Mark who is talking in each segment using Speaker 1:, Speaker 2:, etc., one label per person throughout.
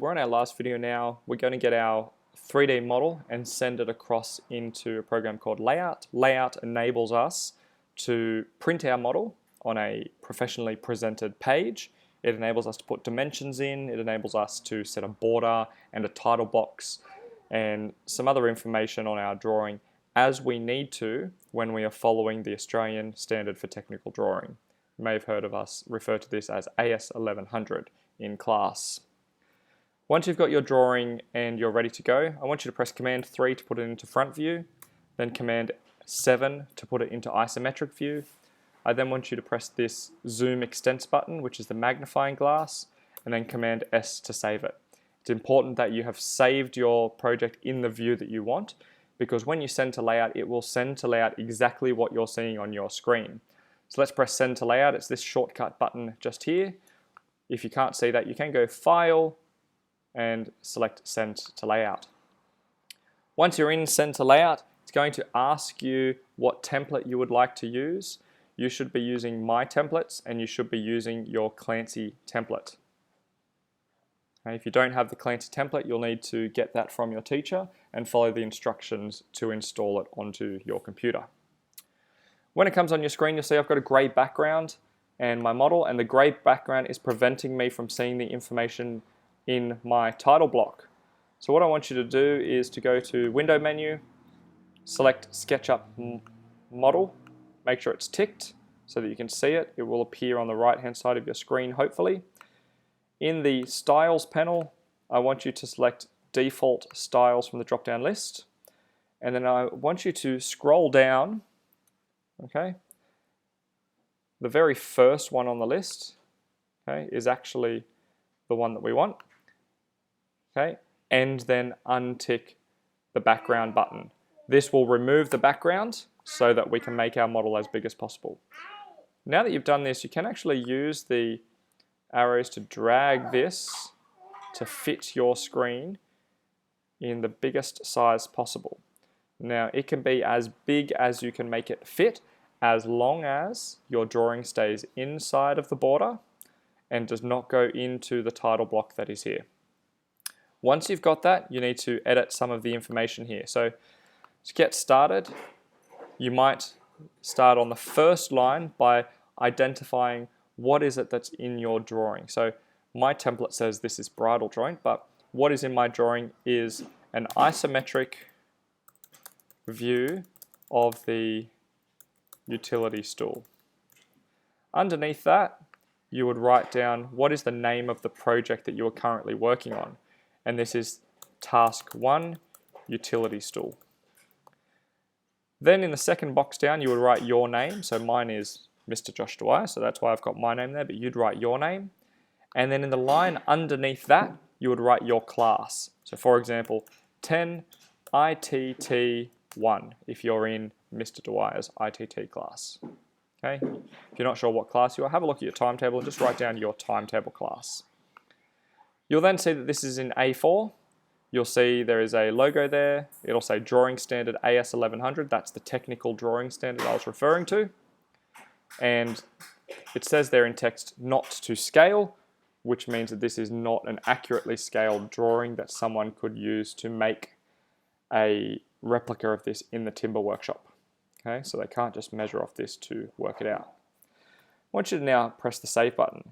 Speaker 1: We're on our last video now. We're going to get our 3D model and send it across into a program called Layout. Layout enables us to print our model on a professionally presented page. It enables us to put dimensions in. It enables us to set a border and a title box and some other information on our drawing as we need to when we are following the Australian Standard for Technical Drawing. You may have heard of us refer to this as AS 1100 in class. Once you've got your drawing and you're ready to go, I want you to press Command 3 to put it into front view, then Command 7 to put it into isometric view. I then want you to press this Zoom Extents button, which is the magnifying glass, and then Command S to save it. It's important that you have saved your project in the view that you want, because when you send to Layout, it will send to Layout exactly what you're seeing on your screen. So let's press Send to Layout. It's this shortcut button just here. If you can't see that, you can go File, and select Send to Layout. Once you're in Send to Layout, it's going to ask you what template you would like to use. You should be using My Templates and you should be using your Clancy template. Okay, if you don't have the Clancy template, you'll need to get that from your teacher and follow the instructions to install it onto your computer. When it comes on your screen, you'll see I've got a grey background and my model, and the grey background is preventing me from seeing the information in my title block. So what I want you to do is to go to Window menu, select SketchUp Model, make sure it's ticked so that you can see it. It will appear on the right hand side of your screen hopefully. In the Styles panel, I want you to select Default Styles from the drop down list, and then I want you to scroll down, okay? The very first one on the list, okay, is actually the one that we want. Okay, and then untick the background button. This will remove the background so that we can make our model as big as possible. Now that you've done this, you can actually use the arrows to drag this to fit your screen in the biggest size possible. Now it can be as big as you can make it fit, as long as your drawing stays inside of the border and does not go into the title block that is here. Once you've got that, you need to edit some of the information here. So to get started, you might start on the first line by identifying what is it that's in your drawing. So my template says this is bridle joint, but what is in my drawing is an isometric view of the utility stool. Underneath that, you would write down what is the name of the project that you are currently working on. And this is Task 1, Utility Stool. Then in the second box down, you would write your name. So mine is Mr. Josh Dwyer, so that's why I've got my name there, but you'd write your name. And then in the line underneath that, you would write your class. So for example, 10 ITT1, if you're in Mr. Dwyer's ITT class. Okay? If you're not sure what class you are, have a look at your timetable and just write down your timetable class. You'll then see that this is in A4. You'll see there is a logo there. It'll say Drawing Standard AS 1100. That's the technical drawing standard I was referring to. And it says there in text, not to scale, which means that this is not an accurately scaled drawing that someone could use to make a replica of this in the timber workshop. Okay, so they can't just measure off this to work it out. I want you to now press the Save button.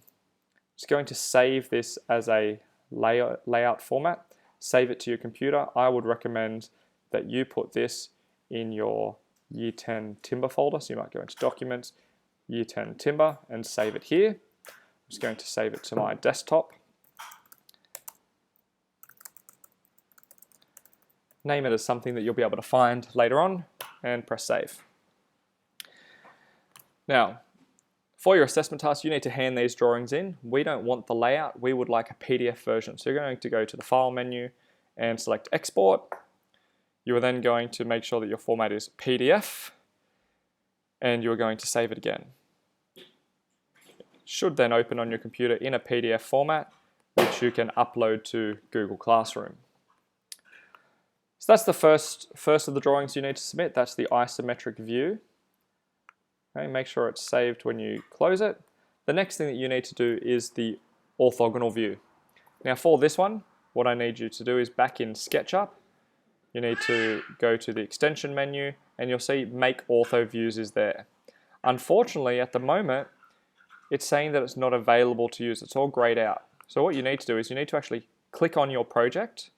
Speaker 1: It's going to save this as a layout format. Save it to your computer. I would recommend that you put this in your Year 10 Timber folder. So you might go into Documents, Year 10 Timber, and save it here. I'm just going to save it to my desktop. Name it as something that you'll be able to find later on, and press Save. Now, for your assessment task, you need to hand these drawings in. We don't want the layout, we would like a PDF version. So you're going to go to the File menu and select Export. You are then going to make sure that your format is PDF, and you're going to save it again. It should then open on your computer in a PDF format, which you can upload to Google Classroom. So that's the first of the drawings you need to submit. That's the isometric view. Okay, make sure it's saved when you close it. The next thing that you need to do is the orthogonal view. Now for this one, what I need you to do is back in SketchUp, you need to go to the extension menu and you'll see Make Ortho Views is there. Unfortunately, at the moment, it's saying that it's not available to use. It's all grayed out. So what you need to do is you need to actually click on your project,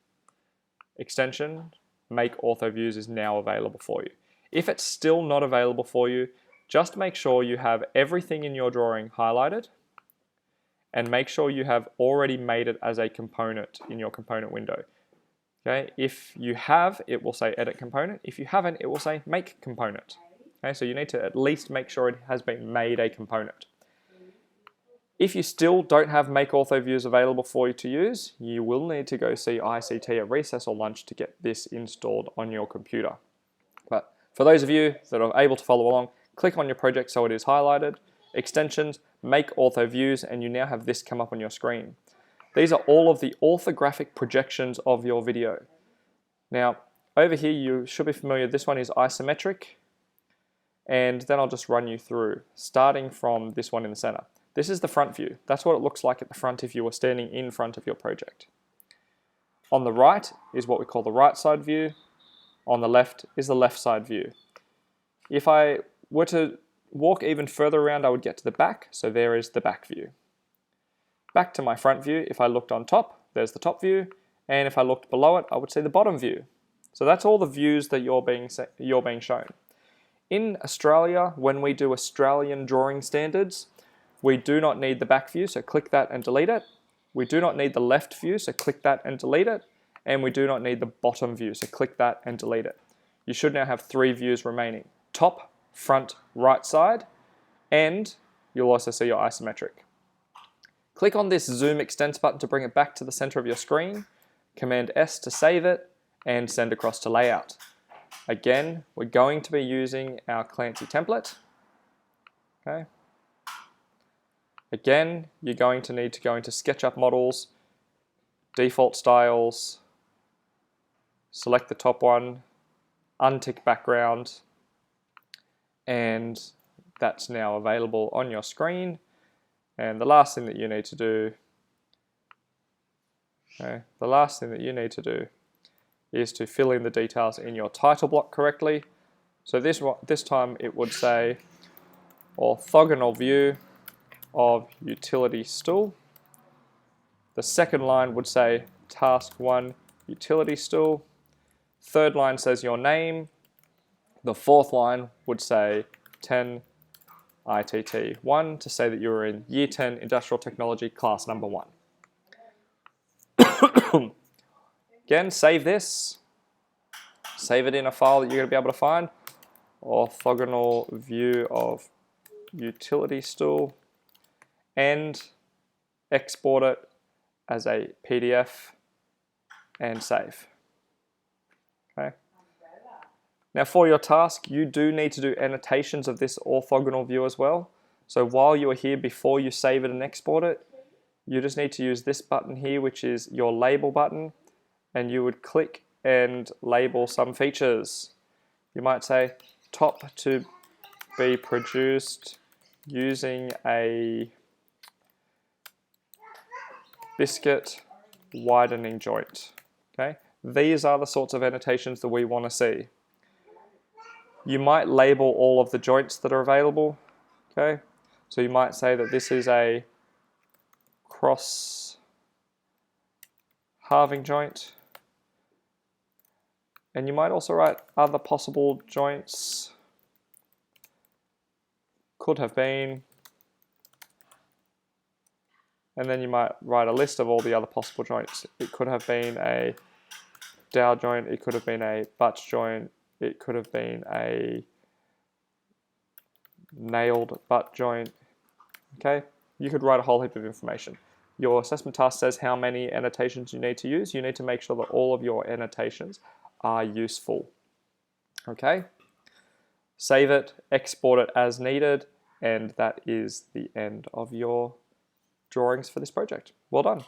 Speaker 1: extension, Make Ortho Views is now available for you. If it's still not available for you, just make sure you have everything in your drawing highlighted and make sure you have already made it as a component in your component window. Okay, if you have, it will say Edit Component. If you haven't, it will say Make Component. Okay, so you need to at least make sure it has been made a component. If you still don't have Make Ortho Views available for you to use, you will need to go see ICT at recess or lunch to get this installed on your computer. But for those of you that are able to follow along, click on your project so it is highlighted, extensions, Make Ortho Views, and you now have this come up on your screen. These are all of the orthographic projections of your video. Now, over here you should be familiar, this one is isometric, and then I'll just run you through, starting from this one in the center. This is the front view. That's what it looks like at the front if you were standing in front of your project. On the right is what we call the right side view. On the left is the left side view. If I were to walk even further around, I would get to the back, so there is the back view. Back to my front view, if I looked on top, there's the top view, and if I looked below it, I would see the bottom view. So that's all the views that you're being shown. In Australia, when we do Australian drawing standards, we do not need the back view, so click that and delete it. We do not need the left view, so click that and delete it. And we do not need the bottom view, so click that and delete it. You should now have 3 views remaining: top, front, right side, and you'll also see your isometric. Click on this Zoom Extents button to bring it back to the center of your screen, Command S to save it, and send across to layout. Again, we're going to be using our Clancy template. Okay. Again, you're going to need to go into SketchUp Models, Default Styles, select the top one, untick background, and that's now available on your screen. And the last thing that you need to do, is to fill in the details in your title block correctly. So this time it would say orthogonal view of utility stool. The second line would say task 1 utility stool. Third line says your name. The fourth line would say 10 ITT1 to say that you're in Year 10 Industrial Technology class number 1. Again, save this. Save it in a file that you're going to be able to find. Orthogonal view of utility stool. And export it as a PDF and save. Okay. Now for your task, you do need to do annotations of this orthogonal view as well. So while you are here, before you save it and export it, you just need to use this button here, which is your label button, and you would click and label some features. You might say top to be produced using a biscuit widening joint. Okay, these are the sorts of annotations that we want to see. You might label all of the joints that are available. Okay, so you might say that this is a cross halving joint, and you might also write other possible joints. Could have been. And then you might write a list of all the other possible joints. It could have been a dowel joint, it could have been a butt joint, it could have been a nailed butt joint. Okay, you could write a whole heap of information. Your assessment task says how many annotations you need to use. You need to make sure that all of your annotations are useful. Okay, save it, export it as needed, and that is the end of your drawings for this project. Well done.